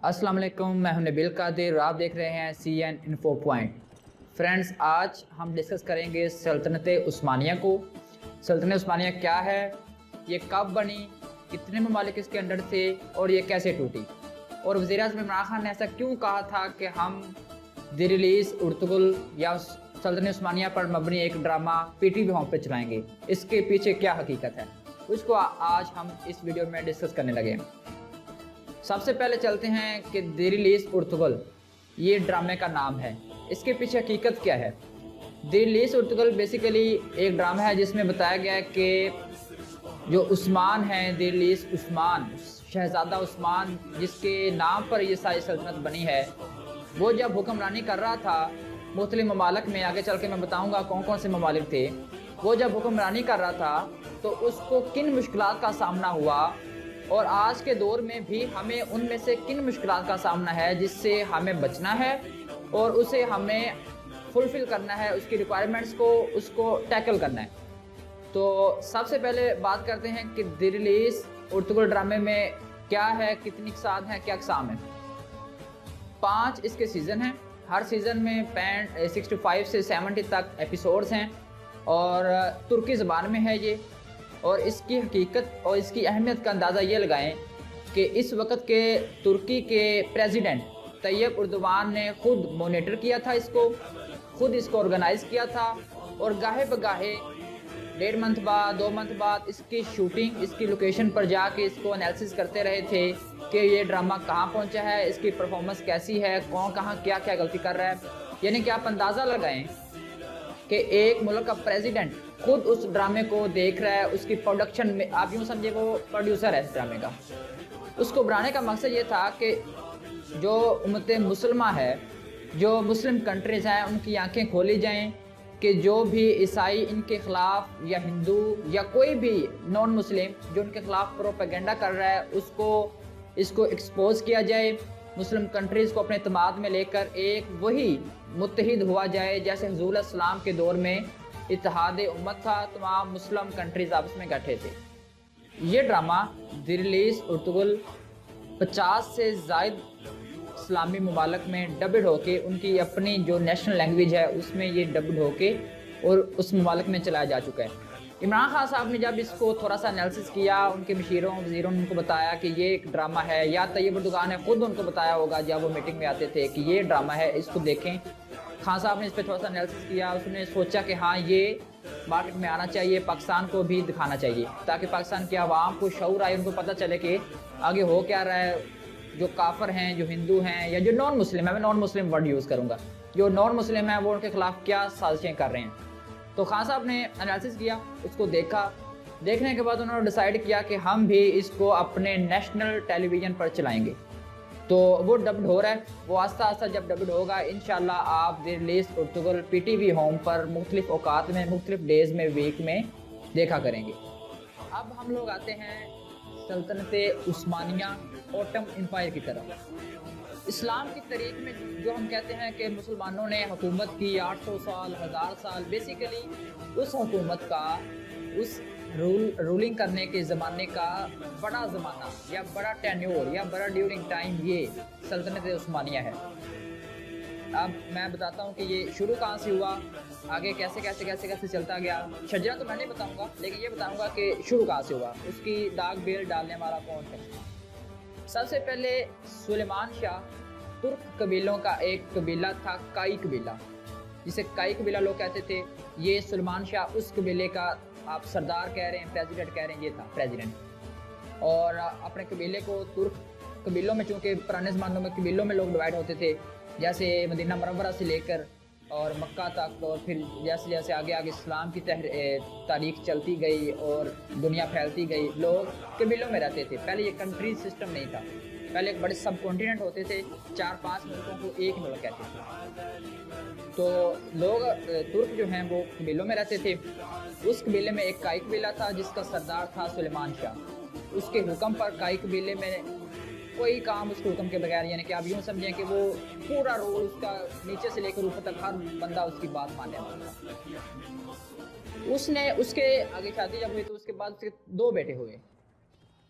अस्सलाम वालेकुम, मैं हूं नबील कादिर। आप देख रहे हैं CN इन्फो पॉइंट। फ्रेंड्स, आज हम डिस्कस करेंगे सल्तनत उस्मानिया को। सल्तनत उस्मानिया क्या है, ये कब बनी, कितने ममालिक इसके अंडर थे और ये कैसे टूटी, और वज़ीर-ए-आज़म इमरान खान ने ऐसा क्यों कहा था कि हम दिरिलीस उर्तुगुल या सल्तनत उस्मानिया पर मबनी एक ड्रामा PTV होम पे चलाएंगे। इसके पीछे क्या हकीकत है, उसको आज हम इस वीडियो में डिस्कस करने लगे हैं। सबसे पहले चलते हैं कि दिरिलीस उर्तुगल ये ड्रामे का नाम है, इसके पीछे हकीकत क्या है। दिरिलीस उर्तुगल बेसिकली एक ड्रामा है जिसमें बताया गया है कि जो उस्मान है, दिरिलीस उस्मान, शहजादा उस्मान जिसके नाम पर ये सारी सल्तनत बनी है, वो जब हुक्मरानी कर रहा था मुख्तलिफ ममालिक में, आगे चल के मैं बताऊँगा कौन कौन से ममालिक थे, वो जब हुक्मरानी कर रहा था तो उसको किन मुश्किलात का सामना हुआ, और आज के दौर में भी हमें उनमें से किन मुश्किलात का सामना है जिससे हमें बचना है और उसे हमें फुलफ़िल करना है, उसकी रिक्वायरमेंट्स को उसको टैकल करना है। तो सबसे पहले बात करते हैं कि दिरिलीस उर्तुगल ड्रामे में क्या है, कितनी अक़साम हैं, क्या अक़साम है। 5 इसके सीज़न हैं, हर सीज़न में 65 से 70 तक एपिसोड्स हैं और तुर्की ज़बान में है ये। और इसकी हकीकत और इसकी अहमियत का अंदाज़ा ये लगाएं कि इस वक्त के तुर्की के प्रेसिडेंट तैयब उर्दवान ने खुद मॉनिटर किया था, खुद इसको ऑर्गेनाइज़ किया था, और गाहे बगाहे 1.5 मंथ बाद 2 मंथ बाद इसकी शूटिंग, इसकी लोकेशन पर जाके इसको एनालिसिस करते रहे थे कि ये ड्रामा कहाँ पहुँचा है, इसकी परफॉर्मेंस कैसी है, कौन कहाँ क्या क्या गलती कर रहा है। यानी कि आप अंदाज़ा लगाएं कि एक मुल्क का प्रेसिडेंट खुद उस ड्रामे को देख रहा है, उसकी प्रोडक्शन में, आप यूँ समझे वो प्रोड्यूसर है इस ड्रामे का। उसको बनाने का मकसद ये था कि जो उम्मत मुसलमान है, जो मुस्लिम कंट्रीज़ हैं, उनकी आंखें खोली जाएं कि जो भी ईसाई इनके ख़िलाफ़ या हिंदू या कोई भी नॉन मुस्लिम जो उनके ख़िलाफ़ प्रोपेगेंडा कर रहा है, इसको एक्सपोज किया जाए, मुस्लिम कंट्रीज़ को अपने इत्मीनान में लेकर एक वही मुत्तहिद हुआ जाए जैसे हुज़ूर इस्लाम के दौर में इत्तेहाद उम्मत था, तमाम मुस्लिम कंट्रीज़ आपस में इकट्ठे थे। ये ड्रामा दिरिलीस उर्तुगल 50 से ज़ायद इस्लामी ममालिक में डब्ड होके, उनकी अपनी जो नेशनल लैंग्वेज है उसमें ये डब्ड होके और उस ममालिक में चलाया जा चुका है। इमरान खान साहब ने जब इसको थोड़ा सा एनालिसिस किया, उनके मशीरों वज़ीरों ने उनको बताया कि ये एक ड्रामा है, या तैयब उर्दुगान ने खुद उनको बताया होगा जब वो मीटिंग में आते थे कि ये ड्रामा है, इसको देखें। खान साहब ने इस पर थोड़ा सा एनालिसिस किया, उसने सोचा कि हाँ ये मार्केट में आना चाहिए, पाकिस्तान को भी दिखाना चाहिए ताकि पाकिस्तान की आवाम को शऊर आए, उनको पता चले कि आगे हो क्या रहा है। जो काफर हैं, जो हिंदू हैं, या जो नॉन मुस्लिम है, मैं नॉन मुस्लिम वर्ड यूज़ करूँगा, जो नॉन मुस्लिम हैं वो उनके खिलाफ़ क्या साजिशें कर रहे हैं। तो खान साहब ने एनालिसिस किया, उसको देखा, देखने के बाद उन्होंने डिसाइड किया कि हम भी इसको अपने नेशनल टेलीविज़न पर चलाएंगे। तो वो डब्ड हो रहा है, वो आस्ता आस्ता जब डब्ड होगा इंशाल्लाह आप दिरिलीस उर्तुगल PTV होम पर मुख्तलिफ औकात में, मुख्तलिफ डेज़ में, वीक में देखा करेंगे। अब हम लोग आते हैं सल्तनत उस्मानिया ऑटम एम्पायर की तरफ। इस्लाम की तारीख में जो हम कहते हैं कि मुसलमानों ने हुकूमत की 800 साल, 1000 साल, बेसिकली उस हुकूमत का, उस रूलिंग करने के ज़माने का बड़ा ज़माना या बड़ा टेन्योर या बड़ा ड्यूरिंग टाइम ये सल्तनत उस्मानिया है। अब मैं बताता हूँ कि ये शुरू कहाँ से हुआ, आगे कैसे कैसे कैसे कैसे चलता गया। शजरा तो मैं नहीं बताऊँगा, लेकिन ये बताऊँगा कि शुरू कहाँ से हुआ, उसकी दाग बेल डालने वाला कौन है। सबसे पहले सुलेमान शाह तुर्क कबीलों का एक कबीला था, काई कबीला, जिसे काई कबीला लोग कहते थे। ये सुलेमान शाह उस कबीले का, आप सरदार कह रहे हैं, प्रेसिडेंट कह रहे हैं, ये था प्रेसिडेंट। और अपने कबीले को तुर्क कबीलों में, चूँकि पुराने ज़मानों में कबीलों में लोग डिवाइड होते थे, जैसे मदीना मुनव्वरा से लेकर और मक्का तक, और फिर जैसे जैसे आगे आगे इस्लाम की तारीख चलती गई और दुनिया फैलती गई, लोग कबीलों में रहते थे। पहले ये कंट्री सिस्टम नहीं था, पहले एक बड़े सब कॉन्टिनेंट होते थे, 4-5 मुल्कों को एक मुल्क कहते थे। तो लोग तुर्क जो हैं वो कबीलों में रहते थे। उस कबीले में एक काई कबीला था जिसका सरदार था सुलेमान शाह। उसके हुक्म पर काई कबीले में कोई काम उसके हुक्म के बगैर, यानी कि आप यूँ समझें कि वो पूरा रोल उसका नीचे से लेकर ऊपर तक हर बंदा उसकी बात मानने वाला था। उसने, उसके आगे शादी जब हुई तो उसके बाद उसके 2 बेटे हुए,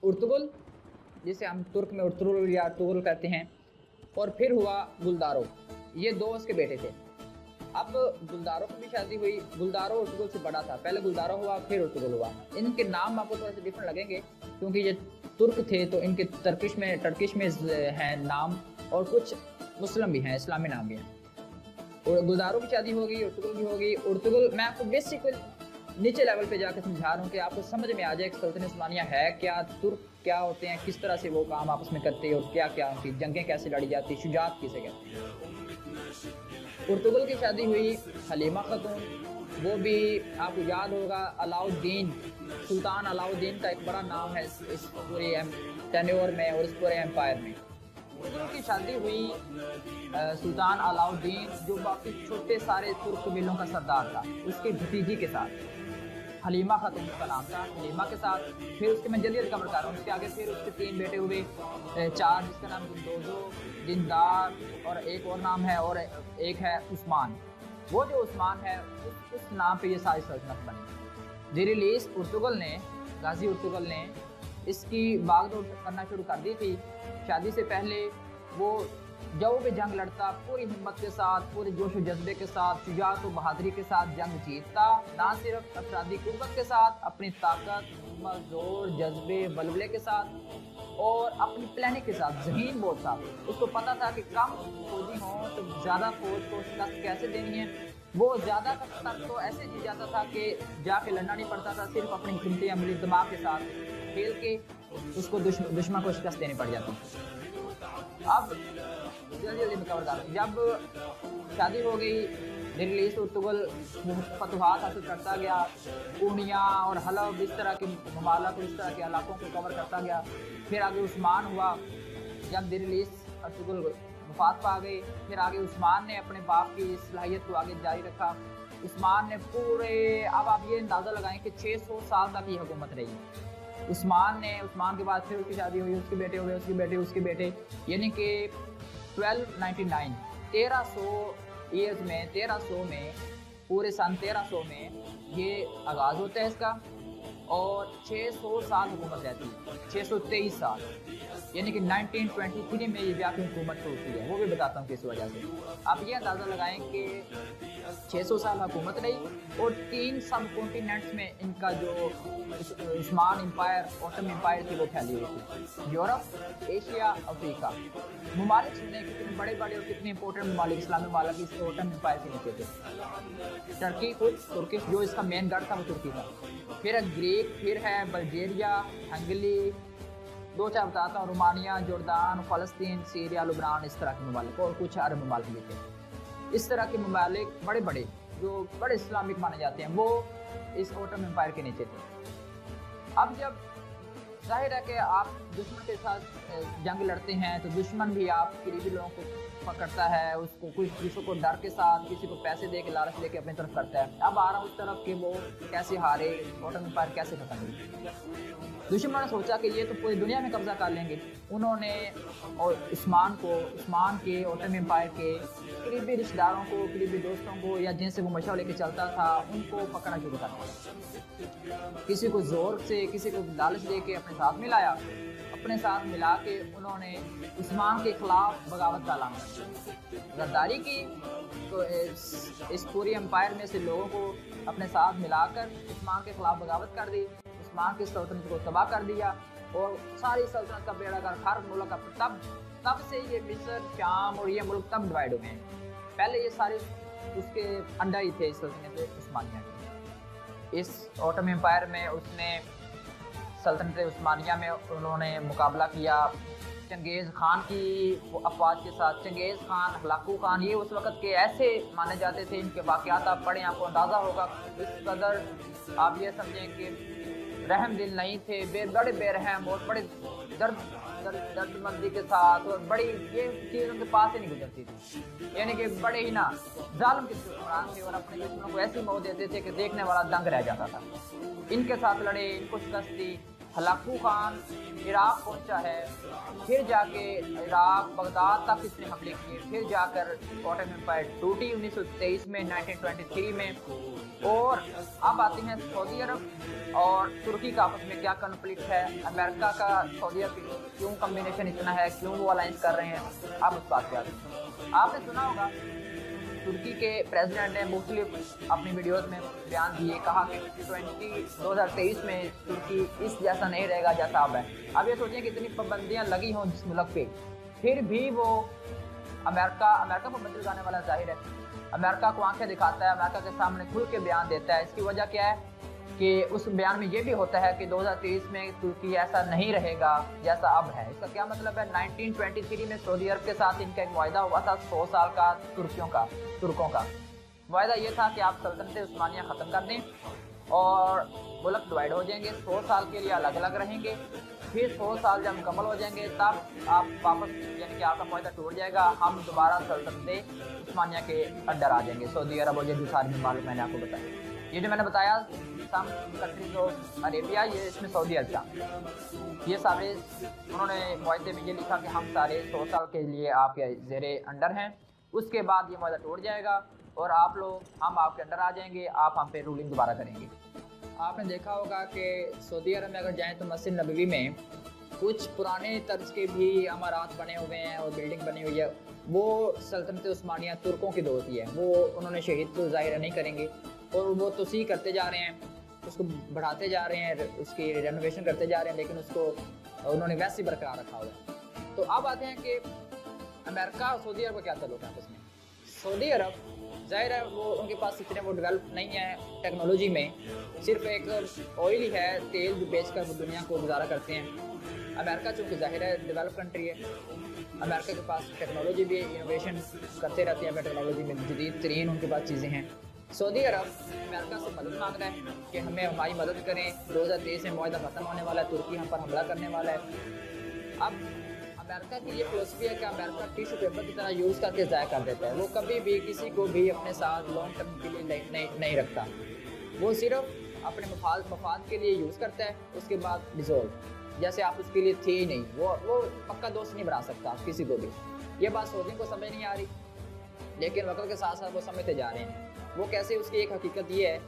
उर्तुगुल जिसे हम तुर्क में उर्तुगुल या तुगुल कहते हैं, और फिर हुआ गुलदारो, ये दो उसके बेटे थे। अब गुलदारो की भी शादी हुई, गुलदारो अर्तुगरुल से बड़ा था, पहले गुलदारो हुआ फिर अर्तुगरुल हुआ। इनके नाम आपको थोड़े से डिफरेंट लगेंगे क्योंकि ये तुर्क थे तो इनके टर्किश में हैं नाम, और कुछ मुस्लिम भी हैं, इस्लामी नाम भी हैं। और गुलदारो की शादी होगी, अर्तुगरुल की होगी। अर्तुगरुल मैं आपको बेसिक नीचे लेवल पे जाकर समझा रहा हूँ कि आपको समझ में आ जाए कि सल्तनत उस्मानिया है क्या, तुर्क क्या होते हैं, किस तरह से वो काम आपस में करते हैं और क्या क्या उनकी जंगें कैसे लड़ी जाती, शुजात किसे कहते हैं। अर्तुगरुल की शादी हुई हलीमा खातून, वो भी आपको याद होगा अलाउद्दीन, सुल्तान अलाउद्दीन का एक बड़ा नाम है इस पूरे टेन्योर में और इस पूरे एम्पायर में। अर्तुगरुल की शादी हुई सुल्तान अलाउद्दीन जो बाकी छोटे सारे तुर्क कबीलों का सरदार था, उसकी भतीजी के साथ, हलीमा खातून का नाम था, हलीमा के साथ। फिर उसके मैं जल्दी कवर कर रहा हूँ, उसके आगे फिर उसके 3 बेटे हुए, 4 जिसका नाम जिंदोजो, जिंदार और एक और नाम है, और एक है उस्मान। वो जो उस्मान है उस नाम पे ये सारी सल्तनत बनी। दिरिलीस अर्तुगरुल ने, गाजी अर्तुगरुल ने इसकी बागडोर करना शुरू कर दी थी। शादी से पहले वो जब भी जंग लड़ता पूरी हिम्मत के साथ, पूरे जोश व जज्बे के साथ, शुजाअत व बहादुरी के साथ जंग जीतता, ना सिर्फ अफरादी कुव्वत के साथ, अपनी ताकत, हिम्मत, जोर, जज्बे, बलबले के साथ और अपनी प्लानिंग के साथ ज़हीन बहुत था। उसको पता था कि कम फौजी हों तो ज़्यादा फौज को शिकस्त कैसे देनी है। वो ज़्यादा तक तो ऐसे जी जाता था कि जाके लड़ना नहीं पड़ता था, सिर्फ अपनी हिकमती अमली दिमाग के साथ खेल के उसको दुश्मन को शिकस्त देनी पड़ जाती। अब जल्दी में कवर कर, जब शादी हो गई दिरिलीस अर्तुगरुल फतुहात हासिल करता गया, पूर्णिया और हलब इस तरह के ममालक और इस तरह के इलाकों को कवर करता गया। फिर आगे उस्मान हुआ, जब दिरिलीस अर्तुगरुल वफात पा गई, फिर आगे उस्मान ने अपने बाप की सलाहियत को आगे जारी रखा। उस्मान ने पूरे, अब आप ये अंदाज़ा लगाएं कि 600 साल तक ये हुकूमत रही। उस्मान के बाद फिर उसकी शादी हुई, उसके बेटे हुए, उसके बेटे, यानी कि 1299 1300 ईयर्स में, 1300 में, पूरे सन 1300 में ये आगाज़ होता है इसका, और 600 साल हुकूमत रहती है, 623 साल, यानी कि 1923 में ये जाके हुकूमत होती है। वो भी बताता हूँ किस वजह से। आप ये अंदाज़ा लगाएं कि 600 साल हुकूमत रही और 3 सब कॉन्टिनेंट्स में इनका जो उस्मान एम्पायर, ओटम एम्पायर थी वो फैली हुई थी। यूरोप, एशिया, अफ्रीका, ममालिक सुने कितने बड़े बड़े और कितने इंपॉर्टेंट ममालिक, इस्लामी ममालिक इस ओटम एम्पायर के नीचे थे। टर्की, खुद तुर्की, जो इसका मेन गढ़ था वो तुर्की था। फिर ग्रीक, फिर है बल्गेरिया, हंगरी, 2-4 बताता हूँ, रोमानिया, जॉर्डान, फ़लस्तीन, सीरिया, लुबनान, इस तरह के ममालिक और कुछ अरब ममालिक भी थे। इस तरह के ममालिक बड़े बड़े जो बड़े इस्लामिक माने जाते हैं वो इस ओटम एम्पायर के नीचे थे। अब जब जाहिर है कि आप दुश्मन के साथ जंग लड़ते हैं तो दुश्मन भी आप करीबी लोगों को पकड़ता है, उसको कुछ किसी को डर के साथ, किसी को पैसे दे के, लालच दे के अपनी तरफ करता है। अब आ रहा हूँ उस तरफ कि वो कैसे हारे, ओटम एम्पायर कैसे खत्म हुई। दुश्मन ने सोचा कि ये तो पूरी दुनिया में कब्जा कर लेंगे। उन्होंने और उस्मान के ओटम एम्पायर के करीबी रिश्तेदारों को, करीबी दोस्तों को, या जिनसे वो मशवरा लेके चलता था, उनको पकड़ना शुरू कर दिया। किसी को जोर से, किसी को लालच दे के अपने साथ मिलाया, अपने साथ मिला के उन्होंने उस्मान के खिलाफ बगावत का ऐलान किया, गद्दारी की। तो इस पूरी एम्पायर में से लोगों को अपने साथ मिलाकर उस्मान के खिलाफ बगावत कर दी, उस्मान की सल्तनत को तबाह कर दिया और सारी सल्तनत का बेड़ा गर्क, हर मुल्क का तब से ये मिस्र, शाम और ये मुल्क तब डिवाइड हो गए। पहले ये सारे उसके अंडर ही थे सल्तनत उस्मानिया के। इस ओटम एम्पायर में उसने सल्तनत उस्मानिया में उन्होंने मुकाबला किया चंगेज़ खान की अफवाज के साथ। चंगेज़ खान, हलाकू खान, ये उस वक़्त के ऐसे माने जाते थे, इनके वाक़यात आप पढ़ें आपको अंदाज़ा होगा। इस कदर आप ये समझें कि रहम दिल नहीं थे, बड़े बेरहम और बड़े दर्दमंदी के साथ, और बड़ी ये चीज़ उनके पास ही नहीं गुजरती थी, यानी कि बड़े ही ना जालिम किस्म के हुक्मरान थे और अपने दुश्मनों को ऐसी मौत देते थे कि देखने वाला दंग रह जाता था। इनके साथ लड़े, इनको शिकस्त दी। हलाकू खान इराक़ पहुंचा है, फिर जाके इराक़, बगदाद तक इसने हमले किए, फिर जाकर ओटम एम्पायर टूटी 1923 में, 1923 में, और अब आते हैं सऊदी अरब और तुर्की का आपस में क्या कॉन्फ्लिक्ट है, अमेरिका का सऊदी अरब क्यों कम्बिनेशन इतना है, क्यों वो अलायंस कर रहे हैं, आप उस बात पे आते हैं। आपने सुना होगा तुर्की के प्रेसिडेंट ने मुख्तलिफ अपनी वीडियोस में बयान दिए, कहा कि 2023 में तुर्की इस जैसा नहीं रहेगा जैसा अब है। अब ये सोचें कि इतनी पाबंदियाँ लगी हों जिस मुल्क पे, फिर भी वो अमेरिका पाबंदी लगाने वाला जाहिर है, अमेरिका को आंखें दिखाता है, अमेरिका के सामने खुल के बयान देता है। इसकी वजह क्या है कि उस बयान में ये भी होता है कि 2023 में तुर्की ऐसा नहीं रहेगा जैसा अब है। इसका क्या मतलब है, 1923 में सऊदी अरब के साथ इनका एक वायदा हुआ था 100 साल का तुर्कों का वायदा ये था कि आप सल्तनत उस्मानिया ख़त्म कर दें और मुल्क डिवाइड हो जाएंगे, 100 साल के लिए अलग अलग रहेंगे, फिर 100 साल जब मुकम्मल हो जाएंगे तब आप वापस, यानी कि आपका वायदा टूट जाएगा, हम दोबारा सल्तनत उस्मानिया के अंडर आ जाएंगे, सऊदी अरब और जो सारी ममालिक मैंने आपको बताया। ये जो मैंने बताया सम कंट्रीज ऑफ अरेबिया, ये इसमें सऊदी अरब था, ये सारे उन्होंने मुआहदे में ये लिखा कि हम सारे 100 साल के लिए आपके ज़ेरे अंडर हैं, उसके बाद ये मुआहदा टूट जाएगा और आप लोग, हम आपके अंडर आ जाएंगे, आप हम पे रूलिंग दोबारा करेंगे। आपने देखा होगा कि सऊदी अरब में अगर जाएँ तो मस्जिद नबवी में कुछ पुराने तर्ज के भी इमारात बने हुए हैं और बिल्डिंग बनी हुई है, वो सल्तनत उस्मानिया तुर्कों की होती है, वो उन्होंने शहीद को ज़ाहिर नहीं करेंगे और वो तोसी करते जा रहे हैं, उसको बढ़ाते जा रहे हैं, उसकी रेनोवेशन करते जा रहे हैं, लेकिन उसको उन्होंने वैसे ही बरकरार रखा हुआ है। तो अब आते हैं कि अमेरिका और सऊदी अरब का क्या ताल्लुक है आपस में। सऊदी अरब ज़ाहिर है वो उनके पास इतने वो डेवलप नहीं है टेक्नोलॉजी में, सिर्फ एक ऑयल ही है, तेल जो बेचकर वो दुनिया को गुजारा करते हैं। अमेरिका चूँकि ज़ाहिर है डेवलप कंट्री है, अमेरिका के पास टेक्नोलॉजी भी इनोवेशन करते रहते हैं, टेक्नोलॉजी में जदीद तरीन उनके पास चीज़ें हैं। सऊदी अरब अमेरिका से मदद मांग रहा है कि हमें हमारी मदद करें, 2023 में मुआहदा ख़त्म होने वाला है, तुर्की हम पर हमला करने वाला है। अब अमेरिका की ये फिलोसफी है कि अमेरिका टिश्यू पेपर की तरह यूज़ करके ज़ाया कर देता है, वो कभी भी किसी को भी अपने साथ लॉन्ग टर्म के लिए नहीं रखता, वो सिर्फ अपने मफाद के लिए यूज़ करता है, उसके बाद डिज़ोल्व, जैसे आप उसके लिए थे ही नहीं, वो पक्का दोस्त नहीं बना सकता किसी को भी। ये बात सऊदियों को समझ नहीं आ रही, लेकिन वक्त के साथ साथ वो समझते जा रहे हैं। वो कैसे, उसकी एक हकीकत ये है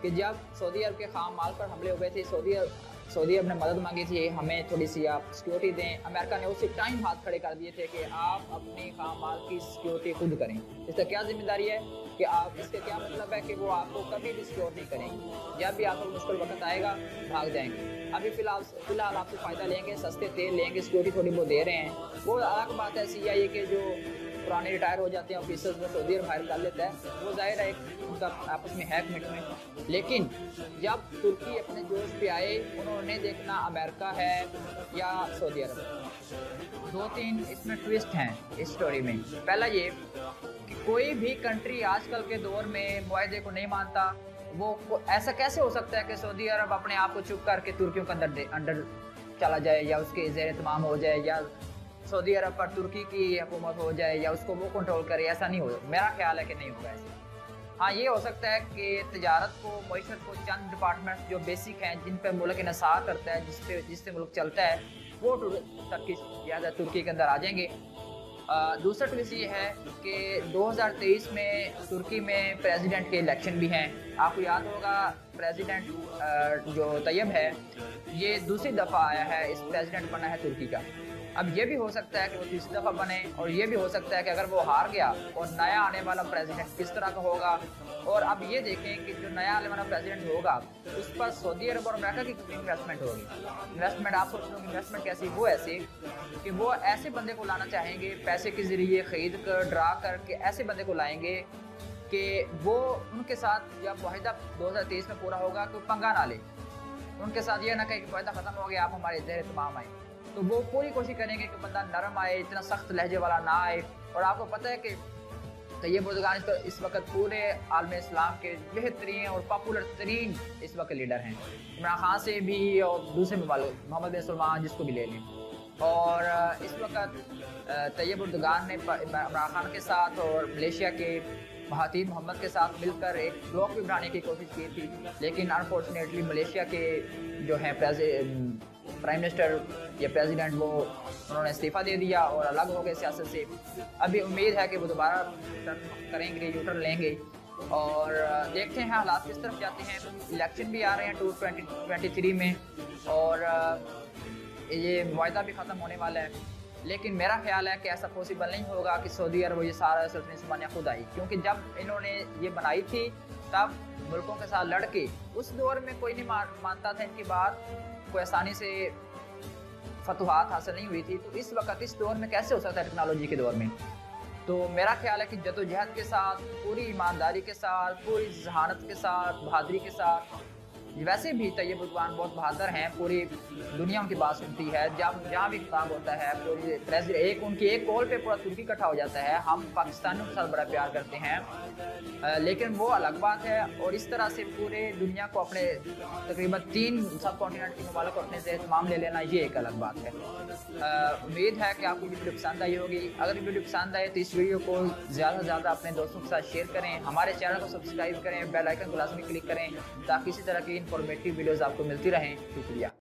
कि जब सऊदी अरब के खाम माल पर हमले हुए थे, सऊदी अरब ने मदद मांगी थी, हमें थोड़ी सी आप सिक्योरिटी दें, अमेरिका ने उसी टाइम हाथ खड़े कर दिए थे कि आप अपने खाम माल की सिक्योरिटी खुद करें। इसका क्या जिम्मेदारी है कि आप, इसका क्या मतलब है कि वो आपको कभी भी सिक्योर नहीं करेंगे, जब भी आपको मुश्किल वक्त आएगा भाग जाएंगे। अभी फिलहाल आपसे फ़ायदा लेंगे, सस्ते तेल लेंगे, सिक्योरिटी थोड़ी बहुत दे रहे हैं, वो अलग बात है। CIA के जो पुराने रिटायर हो जाते हैं ऑफिसर्स, वो सऊदी अरब हायर कर लेता है, वो जाहिर है उनका आपस में है कमिटमेंट। लेकिन जब तुर्की अपने जोश पे आए, उन्होंने देखना अमेरिका है या सऊदी अरब। 2-3 इसमें ट्विस्ट हैं इस स्टोरी में। पहला ये कि कोई भी कंट्री आजकल के दौर में मुआहदे को नहीं मानता, वो ऐसा कैसे हो सकता है कि सऊदी अरब अपने आप को चुप करके तुर्कियों के अंडर चला जाए या उसके ज़ेर तमाम हो जाए, या सऊदी अरब पर तुर्की की हुकूमत हो जाए या उसको वो कंट्रोल करे। ऐसा नहीं हो, मेरा ख्याल है कि नहीं होगा ऐसे। हाँ, ये हो सकता है कि तिजारत को, मईशत को, चंद डिपार्टमेंट्स जो बेसिक हैं जिन पर मुल्क इन्हिसार करता है, जिससे मुल्क चलता है, वो तुर्की के अंदर आ जाएंगे। दूसरा ट्विस्ट ये है कि 2023 में तुर्की में प्रेसिडेंट के इलेक्शन भी हैं। आपको याद होगा प्रेसिडेंट जो तैयब है, ये दूसरी दफ़ा आया है, इस प्रेसिडेंट बना है तुर्की का। अब ये भी हो सकता है कि वो तीसरी दफ़ा बने, और ये भी हो सकता है कि अगर वो हार गया और नया आने वाला प्रेसिडेंट किस तरह का होगा। और अब ये देखें कि जो नया आने वाला प्रेसिडेंट होगा उस पर सऊदी अरब और अमेरिका की कितनी इन्वेस्टमेंट होगी। इन्वेस्टमेंट आप सोच लो, इन्वेस्टमेंट कैसी, वो ऐसे कि वो ऐसे बंदे को लाना चाहेंगे, पैसे के ज़रिए ख़रीद कर, ड्रा करके ऐसे बंदे को लाएंगे कि वो उनके साथ जब मुआहदा 2023 में पूरा होगा तो पंगा ना ले, उनके साथ ये ना कहे कि मुआहदा ख़त्म हो गया, आप हमारे ज़ेर तमाम आए। तो वो पूरी कोशिश करेंगे कि बंदा नरम आए, इतना सख्त लहजे वाला ना आए। और आपको पता है कि तैयब एर्दोगान इस वक्त पूरे आलम इस्लाम के बेहतरीन और पॉपुलर तरीन इस वक्त लीडर हैं, इमरान खान से भी और दूसरे ममालिक, मोहम्मद बिन सलमान, जिसको भी ले लें। और इस वक्त तैयब एर्दोगान ने इमरान खान के साथ और मलेशिया के महातीर मोहम्मद के साथ मिलकर एक ब्लॉक भी बनाने की कोशिश की थी, लेकिन अनफॉर्चुनेटली मलेशिया के जो हैं प्राइम मिनिस्टर या प्रेसिडेंट, वो उन्होंने इस्तीफ़ा दे दिया और अलग हो गए सियासत से। अभी उम्मीद है कि वो दोबारा टर्न करेंगे, यू टर्न लेंगे, اور دیکھتے ہیں حالات کس طرف جاتے ہیں. الیکشن بھی آ رہے ہیں 2023 میں اور یہ معاہدہ بھی ختم ہونے والا ہے. لیکن میرا خیال ہے کہ ایسا پاسبل نہیں ہوگا کہ سعودی عرب یہ سارا سلطنت عثمانیہ خود آئی, کیونکہ جب انہوں نے یہ بنائی تھی تب ملکوں کے ساتھ لڑ کے اس دور میں کوئی نہیں مانتا تھا ان کی بات, کوئی آسانی سے فتوحات حاصل نہیں ہوئی تھی. تو اس وقت اس دور میں کیسے ہو سکتا ہے ٹیکنالوجی کے دور میں؟ تو میرا خیال ہے کہ جدوجہد کے ساتھ, پوری ایمانداری کے ساتھ, پوری ذہانت کے ساتھ, بہادری کے ساتھ, ویسے بھی طیب اردوان بہت بہادر ہیں, پوری دنیا ان کی بات سنتی ہے. جب جہاں بھی خطاب ہوتا ہے پوری ان کی ایک کال پہ پورا ترکی اکٹھا ہو جاتا ہے. ہم پاکستانیوں کے ساتھ بڑا پیار کرتے ہیں, لیکن وہ الگ بات ہے. اور اس طرح سے پورے دنیا کو اپنے تقریباً 3 سب کانٹیننٹ کے ممالک کو اپنے سے اہتمام لے لینا, یہ ایک الگ بات ہے. امید ہے کہ آپ کو ویڈیو پسند آئی ہوگی. اگر ویڈیو پسند آئے تو اس ویڈیو کو زیادہ سے زیادہ اپنے دوستوں کے ساتھ شیئر کریں. ہمارے چینل کو سبسکرائب کریں, بیل آئیکن کو لازمی کلک کریں تاکہ اسی طرح کی انفارمیٹیو ویڈیوز آپ کو ملتی رہیں. شکریہ.